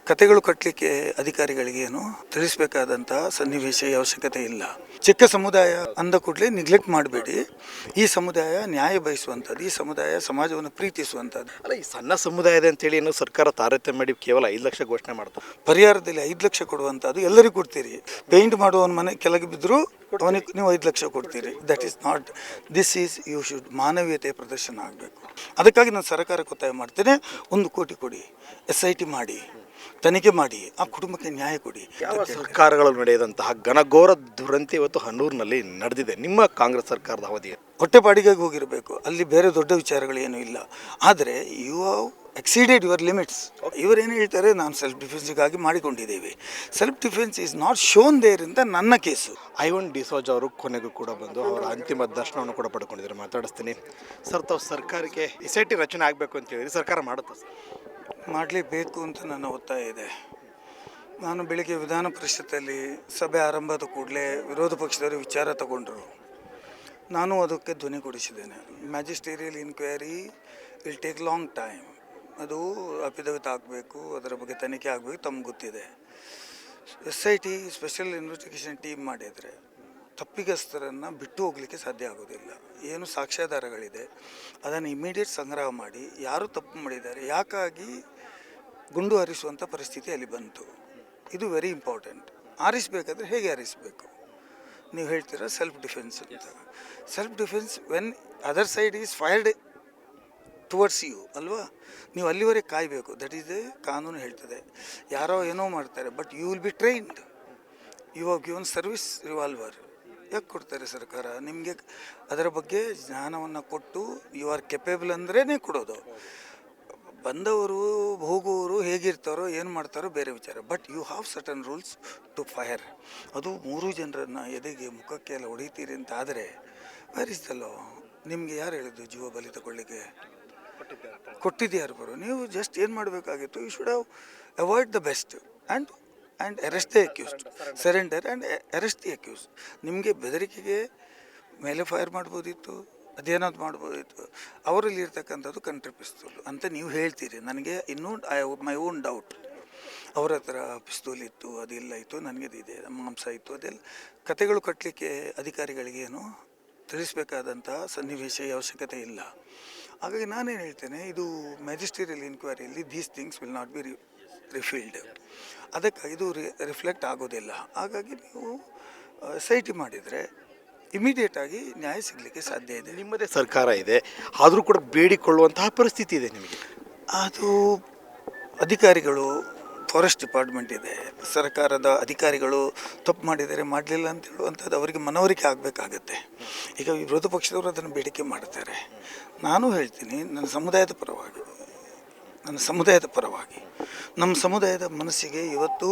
ಕತೆಗಳು ಕಟ್ಟಲಿಕ್ಕೆ ಅಧಿಕಾರಿಗಳಿಗೇನು ತಿಳಿಸಬೇಕಾದಂತಹ ಸನ್ನಿವೇಶ ಅವಶ್ಯಕತೆ ಇಲ್ಲ. ಚಿಕ್ಕ ಸಮುದಾಯ ಅಂದ ಕೂಡಲೇ ನೆಗ್ಲೆಕ್ಟ್ ಮಾಡಬೇಡಿ. ಈ ಸಮುದಾಯ ನ್ಯಾಯ ಬಯಸುವಂಥದ್ದು, ಈ ಸಮುದಾಯ ಸಮಾಜವನ್ನು ಪ್ರೀತಿಸುವಂಥದ್ದು. ಅಲ್ಲ, ಈ ಸಣ್ಣ ಸಮುದಾಯದ ಅಂತೇಳಿ ಏನು ಸರ್ಕಾರ ತಾರತಮ್ಯ ಮಾಡಿ ಕೇವಲ 5 ಲಕ್ಷ ಘೋಷಣೆ ಮಾಡ್ತಾರೆ. ಪರಿಹಾರದಲ್ಲಿ 5 ಲಕ್ಷ ಕೊಡುವಂಥದ್ದು ಎಲ್ಲರಿಗೂ ಕೊಡ್ತೀರಿ. ಪೇಂಟ್ ಮಾಡುವವನ ಮನೆ ಕೆಳಗೆ ಬಿದ್ದರೂ ಅವನಿಗೆ ನೀವು 5 ಲಕ್ಷ ಕೊಡ್ತೀರಿ. That is not, this is you should ಮಾನವೀಯತೆ ಪ್ರದರ್ಶನ ಆಗಬೇಕು. ಅದಕ್ಕಾಗಿ ನಾನು ಸರ್ಕಾರಕ್ಕೆ ಒತ್ತಾಯ ಮಾಡ್ತೇನೆ, 1 ಕೋಟಿ ಕೊಡಿ, SIT ಮಾಡಿ, ತನಿಖೆ ಮಾಡಿ, ಆ ಕುಟುಂಬಕ್ಕೆ ನ್ಯಾಯ ಕೊಡಿ. ಯಾವ ಸರ್ಕಾರಗಳು ನಡೆಯದಂತಹ ಘನಘೋರ ದುರಂತ ಇವತ್ತು ಹನ್ನೂರಿನಲ್ಲಿ ನಡೆದಿದೆ ನಿಮ್ಮ ಕಾಂಗ್ರೆಸ್ ಸರ್ಕಾರದ ಅವಧಿಯಲ್ಲಿ? ಹೊಟ್ಟೆಪಾಡಿಗಾಗಿ ಹೋಗಿರಬೇಕು, ಅಲ್ಲಿ ಬೇರೆ ದೊಡ್ಡ ವಿಚಾರಗಳೇನೂ ಇಲ್ಲ. ಆದರೆ you have exceeded your limits. ಇವರೇನು ಹೇಳ್ತಾರೆ, ನಾವು ಸೆಲ್ಫ್ ಡಿಫೆನ್ಸಿಗಾಗಿ ಮಾಡಿಕೊಂಡಿದ್ದೇವೆ. Self defence is not shown there ಇಂದ ನನ್ನ ಕೇಸು. ಐವನ್ ಡಿಸೋಜ್ ಅವರು ಕೊನೆಗೂ ಕೂಡ ಬಂದು ಅವರ ಅಂತಿಮ ದರ್ಶನವನ್ನು ಕೂಡ ಪಡ್ಕೊಂಡಿದ್ದಾರೆ. ಮಾತಾಡಿಸ್ತೀನಿ ಸರ್. ತಾವು ಸರ್ಕಾರಕ್ಕೆ SIT ರಚನೆ ಆಗಬೇಕು ಅಂತ ಹೇಳಿದ್ರೆ ಸರ್ಕಾರ ಮಾಡುತ್ತಾ ಸರ್? ಮಾಡಲೇಬೇಕು ಅಂತ ನನ್ನ ಒತ್ತಾಯ ಇದೆ. ನಾನು ಬೆಳಿಗ್ಗೆ ವಿಧಾನ ಪರಿಷತ್ತಲ್ಲಿ ಸಭೆ ಆರಂಭದ ಕೂಡಲೇ ವಿರೋಧ ಪಕ್ಷದವರು ವಿಚಾರ ತಗೊಂಡರು. ನಾನು ಅದಕ್ಕೆ ಧ್ವನಿಗೂಡಿಸಿದ್ದೇನೆ. Magisterial inquiry will take long time. ಅದು ಅಫಿಡವಿಟ್ ಆಗಬೇಕು, ಅದರ ಬಗ್ಗೆ ತನಿಖೆ ಆಗಬೇಕು, ತಮ್ಗೆ ಗೊತ್ತಿದೆ. SIT ಸ್ಪೆಷಲ್ ಇನ್ವೆಸ್ಟಿಗೇಷನ್ ಟೀಮ್ ಮಾಡಿದರೆ ತಪ್ಪಿಗಸ್ತರನ್ನು ಬಿಟ್ಟು ಹೋಗಲಿಕ್ಕೆ ಸಾಧ್ಯ ಆಗೋದಿಲ್ಲ. ಏನು ಸಾಕ್ಷ್ಯಾಧಾರಗಳಿದೆ ಅದನ್ನು ಇಮಿಡಿಯೇಟ್ ಸಂಗ್ರಹ ಮಾಡಿ, ಯಾರು ತಪ್ಪು ಮಾಡಿದ್ದಾರೆ, ಯಾಕಾಗಿ ಗುಂಡು ಹಾರಿಸುವಂಥ ಪರಿಸ್ಥಿತಿ ಅಲ್ಲಿ ಬಂತು, ಇದು ವೆರಿ ಇಂಪಾರ್ಟೆಂಟ್. ಹಾರಿಸಬೇಕಾದ್ರೆ ಹೇಗೆ ಹಾರಿಸಬೇಕು? ನೀವು ಹೇಳ್ತೀರಾ ಸೆಲ್ಫ್ ಡಿಫೆನ್ಸ್ ಅಂತ. Self defence when other side is fired towards you ಅಲ್ವಾ, ನೀವು ಅಲ್ಲಿವರೆಗೆ ಕಾಯಬೇಕು. ದಟ್ ಈಸ್ ಎ ಕಾನೂನು ಹೇಳ್ತದೆ. ಯಾರೋ ಏನೋ ಮಾಡ್ತಾರೆ, but you will be trained. You have given service revolver. ಯಾಕೆ ಕೊಡ್ತಾರೆ ಸರ್ಕಾರ? ನಿಮಗೆ ಅದರ ಬಗ್ಗೆ ಜ್ಞಾನವನ್ನು ಕೊಟ್ಟು ಯು ಆರ್ ಕೆಪೇಬಲ್ ಅಂದ್ರೇ ಕೊಡೋದು. ಬಂದವರು ಹೋಗುವವರು ಹೇಗಿರ್ತಾರೋ ಏನು ಮಾಡ್ತಾರೋ ಬೇರೆ ವಿಚಾರ, but you have certain rules to fire. ಅದು 3 ಜನರನ್ನು ಎದೆಗೆ ಮುಖಕ್ಕೆ ಎಲ್ಲ ಹೊಡಿತೀರಿ ಅಂತ ಆದರೆ ವೇರ್ ಇಸ್ ದ ಲಾ? ನಿಮಗೆ ಯಾರು ಹೇಳಿದ್ದು ಜೀವ ಬಲಿ ತಗೊಳ್ಳಿಕ್ಕೆ? ಕೊಟ್ಟಿದ್ಯಾರು ಬರೋ? ನೀವು ಜಸ್ಟ್ ಏನು ಮಾಡಬೇಕಾಗಿತ್ತು, you should have avoid the best and arrest the accused, surrender and arrest the accused. ನಿಮಗೆ ಬೆದರಿಕೆಗೆ ಮೇಲೆ ಫೈರ್ ಮಾಡ್ಬೋದಿತ್ತು, ಅದೇನಾದ್ರು ಮಾಡ್ಬೋದಿತ್ತು. ಅವರಲ್ಲಿ ಇರ್ತಕ್ಕಂಥದ್ದು ಕಂಟ್ರಿ ಪಿಸ್ತೂಲ್ ಅಂತ ನೀವು ಹೇಳ್ತೀರಿ. ನನಗೆ ಇನ್ನೂ ಮೈ ಓನ್ ಡೌಟ್. ಅವರ ಹತ್ರ ಪಿಸ್ತೂಲ್ ಇತ್ತು, ಅದೆಲ್ಲ ಇತ್ತು, ನನಗೆ ಇದೆ ಮಾಂಸ ಇತ್ತು, ಅದೆಲ್ಲ ಕತೆಗಳು ಕಟ್ಟಲಿಕ್ಕೆ ಅಧಿಕಾರಿಗಳಿಗೇನು ತಿಳಿಸಬೇಕಾದಂತಹ ಸನ್ನಿವೇಶ ಅವಶ್ಯಕತೆ ಇಲ್ಲ. ಹಾಗಾಗಿ ನಾನೇನು ಹೇಳ್ತೇನೆ, ಇದು ಮ್ಯಾಜಿಸ್ಟೇರಿಯಲ್ ಇನ್ಕ್ವೈರಿಯಲ್ಲಿ these things will not be revealed. ಅದಕ್ಕೆ ಇದು ರಿಫ್ಲೆಕ್ಟ್ ಆಗೋದಿಲ್ಲ. ಹಾಗಾಗಿ ನೀವು SIT ಮಾಡಿದರೆ ಇಮಿಡಿಯೇಟಾಗಿ ನ್ಯಾಯ ಸಿಗಲಿಕ್ಕೆ ಸಾಧ್ಯ ಇದೆ. ನಿಮ್ಮದೇ ಸರ್ಕಾರ ಇದೆ, ಆದರೂ ಕೂಡ ಬೇಡಿಕೊಳ್ಳುವಂತಹ ಪರಿಸ್ಥಿತಿ ಇದೆ ನಿಮಗೆ. ಅದು ಅಧಿಕಾರಿಗಳು, ಫಾರೆಸ್ಟ್ ಡಿಪಾರ್ಟ್ಮೆಂಟ್ ಇದೆ, ಸರ್ಕಾರದ ಅಧಿಕಾರಿಗಳು ತಪ್ಪು ಮಾಡಿದರೆ ಮಾಡಲಿಲ್ಲ ಅಂತ ಹೇಳುವಂಥದ್ದು ಅವರಿಗೆ ಮನವರಿಕೆ ಆಗಬೇಕಾಗತ್ತೆ. ಈಗ ವಿರೋಧ ಪಕ್ಷದವರು ಅದನ್ನು ಬೇಡಿಕೆ ಮಾಡ್ತಾರೆ. ನಾನು ಹೇಳ್ತೀನಿ, ನನ್ನ ಸಮುದಾಯದ ಪರವಾಗಿ ನಮ್ಮ ಸಮುದಾಯದ ಮನಸ್ಸಿಗೆ ಇವತ್ತು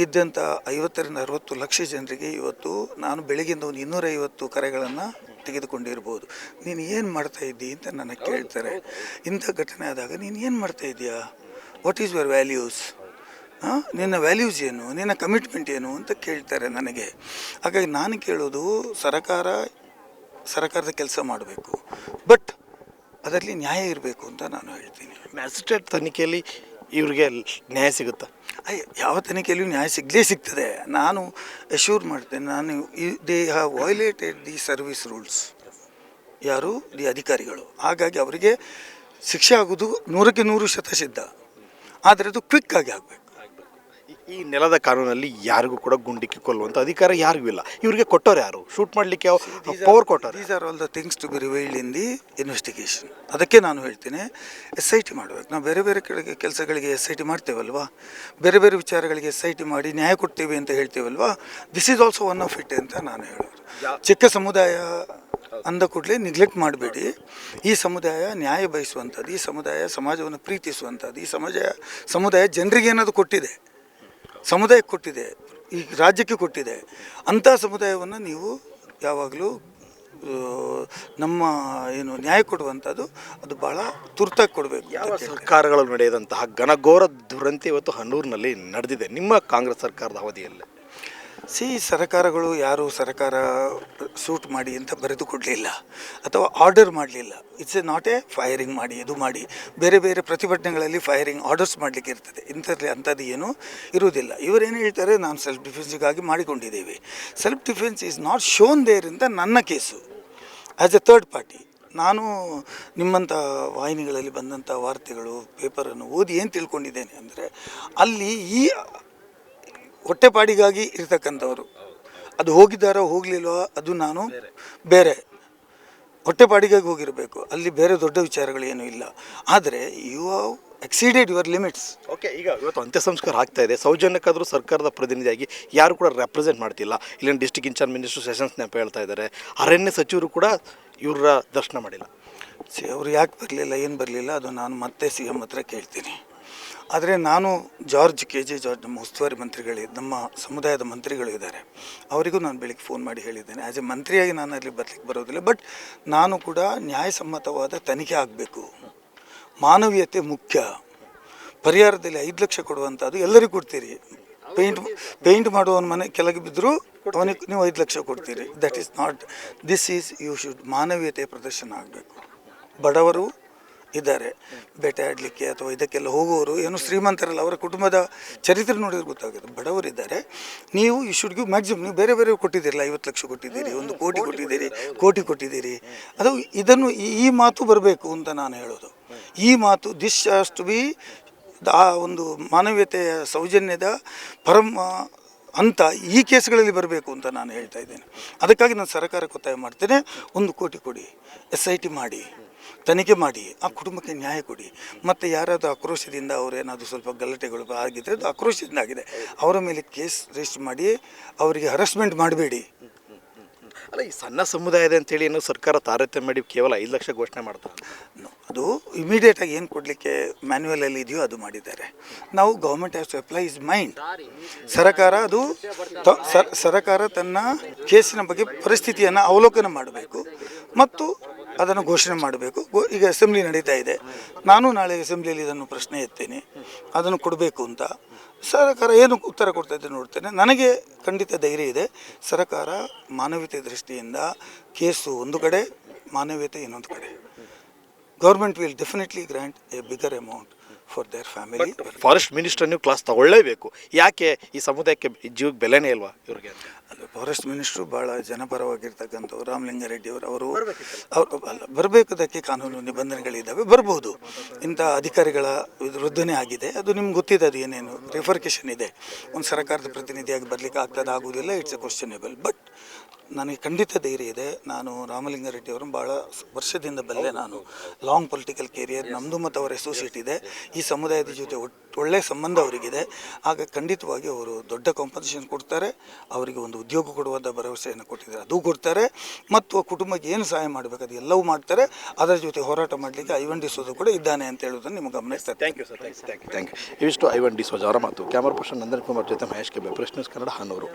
ಇದ್ದಂಥ 50ರಿಂದ 60 ಲಕ್ಷ ಜನರಿಗೆ ಇವತ್ತು ನಾನು ಬೆಳಗಿಂದ ಒಂದು 250 ಕರೆಗಳನ್ನು ತೆಗೆದುಕೊಂಡಿರ್ಬೋದು. ನೀನು ಏನು ಮಾಡ್ತಾಯಿದ್ದಿ ಅಂತ ನನಗೆ ಕೇಳ್ತಾರೆ. ಇಂಥ ಘಟನೆ ಆದಾಗ ನೀನು ಏನು ಮಾಡ್ತಾಯಿದ್ದೀಯಾ, ವಾಟ್ ಈಸ್ ಯುವರ್ ವ್ಯಾಲ್ಯೂಸ್, ನಿನ್ನ ವ್ಯಾಲ್ಯೂಸ್ ಏನು, ನಿನ್ನ ಕಮಿಟ್ಮೆಂಟ್ ಏನು ಅಂತ ಕೇಳ್ತಾರೆ ನನಗೆ. ಹಾಗಾಗಿ ನಾನು ಕೇಳೋದು, ಸರ್ಕಾರದ ಕೆಲಸ ಮಾಡಬೇಕು, ಬಟ್ ಅದರಲ್ಲಿ ನ್ಯಾಯ ಇರಬೇಕು ಅಂತ ನಾನು ಹೇಳ್ತೀನಿ. ಮ್ಯಾಜಿಸ್ಟ್ರೇಟ್ ತನಿಖೆಯಲ್ಲಿ ಇವರಿಗೆ ನ್ಯಾಯ ಸಿಗುತ್ತಾ? ಯಾವ ತನಿಖೆಯಲ್ಲಿಯೂ ನ್ಯಾಯ ಸಿಗ್ತದೆ. ನಾನು ಅಶ್ಯೂರ್ ಮಾಡ್ತೇನೆ. They have violated the service rules. ಯಾರು? ದಿ ಅಧಿಕಾರಿಗಳು. ಹಾಗಾಗಿ ಅವರಿಗೆ ಶಿಕ್ಷೆ ಆಗೋದು 100ಕ್ಕೆ 100% ಸಿದ್ಧ. ಆದರೆ ಅದು ಕ್ವಿಕ್ ಆಗಿ ಆಗಬೇಕು. ಈ ನೆಲದ ಕಾನೂನಲ್ಲಿ ಯಾರಿಗೂ ಕೂಡ ಗುಂಡಿಕ್ಕಿ ಕೊಲ್ಲುವಂಥ ಅಧಿಕಾರ ಯಾರಿಗೂ ಇಲ್ಲ. ಇವರಿಗೆ ಕೊಟ್ಟವ್ರು ಯಾರು? ಶೂಟ್ ಮಾಡಲಿಕ್ಕೆ ಪವರ್ ಕೊಟ್ಟವ್ರು. These are all the things to be revealed in the investigation. ಅದಕ್ಕೆ ನಾನು ಹೇಳ್ತೀನಿ, SIT ಮಾಡಬೇಕು. ನಾವು ಬೇರೆ ಬೇರೆ ಕೆಲಸಗಳಿಗೆ SIT ಮಾಡ್ತೇವಲ್ವಾ, ಬೇರೆ ಬೇರೆ ವಿಚಾರಗಳಿಗೆ SIT ಮಾಡಿ ನ್ಯಾಯ ಕೊಡ್ತೇವೆ ಅಂತ ಹೇಳ್ತೇವಲ್ವಾ. This is also one of it ಅಂತ ನಾನು ಹೇಳೋದು. ಚಿಕ್ಕ ಸಮುದಾಯ ಅಂದ ಕೂಡಲೇ ನೆಗ್ಲೆಕ್ಟ್ ಮಾಡಬೇಡಿ. ಈ ಸಮುದಾಯ ನ್ಯಾಯ ಬಯಸುವಂಥದ್ದು, ಈ ಸಮುದಾಯ ಸಮಾಜವನ್ನು ಪ್ರೀತಿಸುವಂಥದ್ದು, ಈ ಸಮುದಾಯ ಜನರಿಗೆ ಏನಾದರೂ ಕೊಟ್ಟಿದೆ, ಸಮುದಾಯಕ್ಕೆ ಕೊಟ್ಟಿದೆ, ಈ ರಾಜ್ಯಕ್ಕೆ ಕೊಟ್ಟಿದೆ. ಅಂಥ ಸಮುದಾಯವನ್ನು ನೀವು ಯಾವಾಗಲೂ ನಮ್ಮ ಏನು ನ್ಯಾಯ ಕೊಡುವಂಥದ್ದು ಅದು ಭಾಳ ತುರ್ತಾಗಿ ಕೊಡಬೇಕು. ಯಾವ ಸರ್ಕಾರಗಳು ನಡೆಯದಂತಹ ಘನಘೋರ ದುರಂತ ಇವತ್ತು ಹನ್ನೂರಿನಲ್ಲಿ ನಡೆದಿದೆ ನಿಮ್ಮ ಕಾಂಗ್ರೆಸ್ ಸರ್ಕಾರದ ಅವಧಿಯಲ್ಲಿ? ಸರ್ಕಾರಗಳು ಯಾರು ಸರ್ಕಾರ ಸೂಟ್ ಮಾಡಿ ಅಂತ ಬರೆದು ಕೊಡಲಿಲ್ಲ ಅಥವಾ ಆರ್ಡರ್ ಮಾಡಲಿಲ್ಲ. ಇಟ್ಸ್ ನಾಟ್ ಎ ಫೈರಿಂಗ್ ಮಾಡಿ ಇದು ಮಾಡಿ ಬೇರೆ ಬೇರೆ ಪ್ರತಿಭಟನೆಗಳಲ್ಲಿ ಫೈರಿಂಗ್ ಆರ್ಡರ್ಸ್ ಮಾಡಲಿಕ್ಕೆ ಇರ್ತದೆ. ಅಂಥದ್ದು ಏನೂ ಇರುವುದಿಲ್ಲ. ಇವರೇನು ಹೇಳ್ತಾರೆ, ನಾನು ಸೆಲ್ಫ್ ಡಿಫೆನ್ಸಿಗಾಗಿ ಮಾಡಿಕೊಂಡಿದ್ದೇವೆ. Self defence is not shown there ಅಂತ ನನ್ನ case as a third party. ನಾನು ನಿಮ್ಮಂಥ ವಾಹಿನಿಗಳಲ್ಲಿ ಬಂದಂಥ ವಾರ್ತೆಗಳು ಪೇಪರನ್ನು ಓದಿ ಏನು ತಿಳ್ಕೊಂಡಿದ್ದೇನೆ ಅಂದರೆ, ಅಲ್ಲಿ ಈ ಹೊಟ್ಟೆಪಾಡಿಗಾಗಿ ಇರ್ತಕ್ಕಂಥವ್ರು ಅದು ಹೋಗಿದ್ದಾರೋ ಹೋಗಲಿಲ್ವೋ ಅದು ನಾನು ಬೇರೆ, ಹೊಟ್ಟೆಪಾಡಿಗಾಗಿ ಹೋಗಿರಬೇಕು. ಅಲ್ಲಿ ಬೇರೆ ದೊಡ್ಡ ವಿಚಾರಗಳೇನೂ ಇಲ್ಲ. ಆದರೆ you have exceeded your limits. Okay, ಈಗ ಇವತ್ತು ಅಂತ್ಯ ಸಂಸ್ಕಾರ ಆಗ್ತಾ ಇದೆ. ಸೌಜನ್ಯಕ್ಕಾದರೂ ಸರ್ಕಾರದ ಪ್ರತಿನಿಧಿಯಾಗಿ ಯಾರು ಕೂಡ ರೆಪ್ರೆಸೆಂಟ್ ಮಾಡ್ತಿಲ್ಲ. ಇಲ್ಲಿನ ಡಿಸ್ಟ್ರಿಕ್ಟ್ ಇನ್ಚಾರ್ಜ್ ಮಿನಿಸ್ಟರ್ ಸೆಷನ್ಸ್ ನೆಪ ಹೇಳ್ತಾ ಇದ್ದಾರೆ. ಅರಣ್ಯ ಸಚಿವರು ಕೂಡ ಇವರ ದರ್ಶನ ಮಾಡಿಲ್ಲ. ಅವರು ಯಾಕೆ ಬರಲಿಲ್ಲ, ಏನು ಬರಲಿಲ್ಲ, ಅದು ನಾನು ಮತ್ತೆ ಸಿ ಎಂ ಹತ್ರ ಕೇಳ್ತೀನಿ. ಆದರೆ ನಾನು KJ ಜಾರ್ಜ್ ನಮ್ಮ ಉಸ್ತುವಾರಿ ನಮ್ಮ ಸಮುದಾಯದ ಮಂತ್ರಿಗಳು ಇದ್ದಾರೆ, ಅವರಿಗೂ ನಾನು ಬೆಳಿಗ್ಗೆ ಫೋನ್ ಮಾಡಿ ಹೇಳಿದ್ದೇನೆ. ಆ್ಯಸ್ ಎ ಮಂತ್ರಿಯಾಗಿ ನಾನು ಅಲ್ಲಿ ಬರಲಿಕ್ಕೆ ಬರೋದಿಲ್ಲ. ಬಟ್ ನಾನು ಕೂಡ ನ್ಯಾಯಸಮ್ಮತವಾದ ತನಿಖೆ ಆಗಬೇಕು. ಮಾನವೀಯತೆ ಮುಖ್ಯ. ಪರಿಹಾರದಲ್ಲಿ 5 ಲಕ್ಷ ಕೊಡುವಂಥದ್ದು ಎಲ್ಲರಿಗೂ ಕೊಡ್ತೀರಿ. ಪೇಂಟ್ ಮಾಡುವವನ ಮನೆ ಕೆಳಗೆ ಬಿದ್ದರೂ ಅವನಿಗೆ ನೀವು 5 ಲಕ್ಷ ಕೊಡ್ತೀರಿ. That is not, this is you should ಮಾನವೀಯತೆ ಪ್ರದರ್ಶನ ಆಗಬೇಕು. ಬಡವರು ಇದ್ದಾರೆ ಬೇಟೆ ಆಡಲಿಕ್ಕೆ ಅಥವಾ ಇದಕ್ಕೆಲ್ಲ ಹೋಗುವವರು ಏನು ಶ್ರೀಮಂತರಲ್ಲ, ಅವರ ಕುಟುಂಬದ ಚರಿತ್ರೆ ನೋಡಿದ್ರೆ ಗೊತ್ತಾಗುತ್ತೆ. ಬಡವರಿದ್ದಾರೆ, ನೀವು ಯು ಶುಡ್ ಗಿವ್ ಮ್ಯಾಕ್ಸಿಮಮ್. ನೀವು ಬೇರೆ ಬೇರೆ ಕೊಟ್ಟಿದ್ದೀರಲ್ಲ, 50 ಲಕ್ಷ ಕೊಟ್ಟಿದ್ದೀರಿ, 1 ಕೋಟಿ ಕೊಟ್ಟಿದ್ದೀರಿ, ಕೋಟಿ ಕೊಟ್ಟಿದ್ದೀರಿ. ಅದು ಇದನ್ನು ಈ ಮಾತು ಬರಬೇಕು ಅಂತ ನಾನು ಹೇಳೋದು. ಈ ಮಾತು ದಿಸ್ ಹ್ಯಾಸ್ ಟು ಬಿ ಆ ಒಂದು ಮಾನವೀಯತೆಯ ಸೌಜನ್ಯದ ಪರಮ ಅಂತ ಈ ಕೇಸ್ಗಳಲ್ಲಿ ಬರಬೇಕು ಅಂತ ನಾನು ಹೇಳ್ತಾ ಇದ್ದೇನೆ. ಅದಕ್ಕಾಗಿ ನಾನು ಸರ್ಕಾರಕ್ಕೆ ಒತ್ತಾಯ ಮಾಡ್ತೇನೆ, 1 ಕೋಟಿ ಕೊಡಿ, SIT ಮಾಡಿ, ತನಿಖೆ ಮಾಡಿ, ಆ ಕುಟುಂಬಕ್ಕೆ ನ್ಯಾಯ ಕೊಡಿ. ಮತ್ತು ಯಾರಾದರೂ ಆಕ್ರೋಶದಿಂದ ಅವರೇನಾದರೂ ಸ್ವಲ್ಪ ಗಲಾಟೆಗಳು ಆಗಿದ್ದರೆ ಅದು ಆಕ್ರೋಶದಿಂದ ಆಗಿದೆ, ಅವರ ಮೇಲೆ ಕೇಸ್ ರಿಜಿಸ್ಟರ್ ಮಾಡಿ ಅವರಿಗೆ ಹರಾಸ್ಮೆಂಟ್ ಮಾಡಬೇಡಿ. ಅಲ್ಲ, ಈ ಸಣ್ಣ ಸಮುದಾಯದ ಅಂತೇಳಿ ಏನು ಸರ್ಕಾರ ತಾರತಮ್ಯ ಮಾಡಿ ಕೇವಲ 5 ಲಕ್ಷ ಘೋಷಣೆ ಮಾಡ್ತಾರೆ. ಅದು ಇಮಿಡಿಯೇಟಾಗಿ ಏನು ಕೊಡಲಿಕ್ಕೆ ಮ್ಯಾನ್ಯುವಲಲ್ಲಿ ಇದೆಯೋ ಅದು ಮಾಡಿದ್ದಾರೆ. ನಾವು government has to apply his mind. ಸರ್ಕಾರ ತನ್ನ ಕೇಸಿನ ಬಗ್ಗೆ ಪರಿಸ್ಥಿತಿಯನ್ನು ಅವಲೋಕನ ಮಾಡಬೇಕು ಮತ್ತು ಅದನ್ನು ಘೋಷಣೆ ಮಾಡಬೇಕು. ಈಗ ಅಸೆಂಬ್ಲಿ ನಡೀತಾ ಇದೆ, ನಾನು ನಾಳೆ ಅಸೆಂಬ್ಲಿಯಲ್ಲಿ ಇದನ್ನು ಪ್ರಶ್ನೆ ಎತ್ತೇನೆ, ಅದನ್ನು ಕೊಡಬೇಕು ಅಂತ. ಸರ್ಕಾರ ಏನು ಉತ್ತರ ಕೊಡ್ತಾ ಇದೆ ನೋಡ್ತೇನೆ. ನನಗೆ ಖಂಡಿತ ಧೈರ್ಯ ಇದೆ. ಸರ್ಕಾರ ಮಾನವೀಯತೆ ದೃಷ್ಟಿಯಿಂದ ಕೇಸು ಒಂದು ಕಡೆ, ಮಾನವೀಯತೆ ಇನ್ನೊಂದು ಕಡೆ. Government will definitely grant A bigger amount for their family. Forest minister ನೀವು ಕ್ಲಾಸ್ ತಗೊಳ್ಳೇಬೇಕು. ಯಾಕೆ ಈ ಸಮುದಾಯಕ್ಕೆ ಜೀವಕ್ಕೆ ಬೆಲೆನೇ ಇಲ್ವಾ ಇವ್ರಿಗೆ? ಫಾರೆಸ್ಟ್ ಮಿನಿಸ್ಟ್ರು ಭಾಳ ಜನಪರವಾಗಿರ್ತಕ್ಕಂಥವ್ರು. ರಾಮಲಿಂಗಾರೆಡ್ಡಿ ಅವರು ಬರಬೇಕದಕ್ಕೆ ಕಾನೂನು ನಿಬಂಧನೆಗಳಿದ್ದಾವೆ, ಬರ್ಬೋದು. ಇಂಥ ಅಧಿಕಾರಿಗಳ ವೃದ್ಧನೆ ಆಗಿದೆ, ಅದು ನಿಮ್ಗೆ ಗೊತ್ತಿದೆ. ಅದು ಏನೇನು ರಿಫರ್ಕೇಷನ್ ಇದೆ. ಒಂದು ಸರ್ಕಾರದ ಪ್ರತಿನಿಧಿಯಾಗಿ ಬರಲಿಕ್ಕೆ ಆಗ್ತದೆ, ಆಗೋದಿಲ್ಲ, ಇಟ್ಸ್ ಎ ಕ್ವಶನೇಬಲ್. ಬಟ್ ನನಗೆ ಖಂಡಿತ ಧೈರ್ಯ ಇದೆ. ನಾನು ರಾಮಲಿಂಗಾರೆಡ್ಡಿ ಅವರನ್ನು ಭಾಳ ವರ್ಷದಿಂದ ಬಲ್ಲೆ. ನಾನು ಲಾಂಗ್ ಪೊಲಿಟಿಕಲ್ ಕೆರಿಯರ್, ನಮ್ಮದು ಮತ್ತು ಅವರ ಅಸೋಸಿಯೇಟ್ ಇದೆ. ಈ ಸಮುದಾಯದ ಜೊತೆ ಒಳ್ಳೆಯ ಸಂಬಂಧ ಅವರಿಗಿದೆ. ಆಗ ಖಂಡಿತವಾಗಿ ಅವರು ದೊಡ್ಡ ಕಾಂಪನ್ಸೇಷನ್ ಕೊಡ್ತಾರೆ, ಅವರಿಗೆ ಒಂದು ಉದ್ಯೋಗ ಕೊಡುವಂಥ ಭರವಸೆಯನ್ನು ಕೊಟ್ಟಿದ್ದಾರೆ, ಅದು ಕೊಡ್ತಾರೆ. ಮತ್ತು ಕುಟುಂಬಕ್ಕೆ ಏನು ಸಹಾಯ ಮಾಡಬೇಕು ಅದು ಎಲ್ಲವೂ ಮಾಡ್ತಾರೆ. ಅದರ ಜೊತೆ ಹೋರಾಟ ಮಾಡಲಿಕ್ಕೆ ಐವನ್ ಡಿಸೋಜ ಕೂಡ ಇದ್ದಾನೆ ಅಂತ ಹೇಳೋದನ್ನು ನಿಮಗೆ ಗಮನಿಸ್ತಾರೆ. Thank you sir, thank you. ಇವಿಷ್ಟು ಐವನ್ ಡಿಸೋಜ ಅವರ ಮಾತು. ಕ್ಯಾಮರಾ ಪರ್ಸನ್ ನಂದನ್ ಕುಮಾರ್ ಜೊತೆ ಮಹೇಶ್ ಕೆಬ್ಬೆ, ಪ್ರೆಸ್ ನ್ಯೂಸ್ ಕನ್ನಡ, ಹಾನೂರು.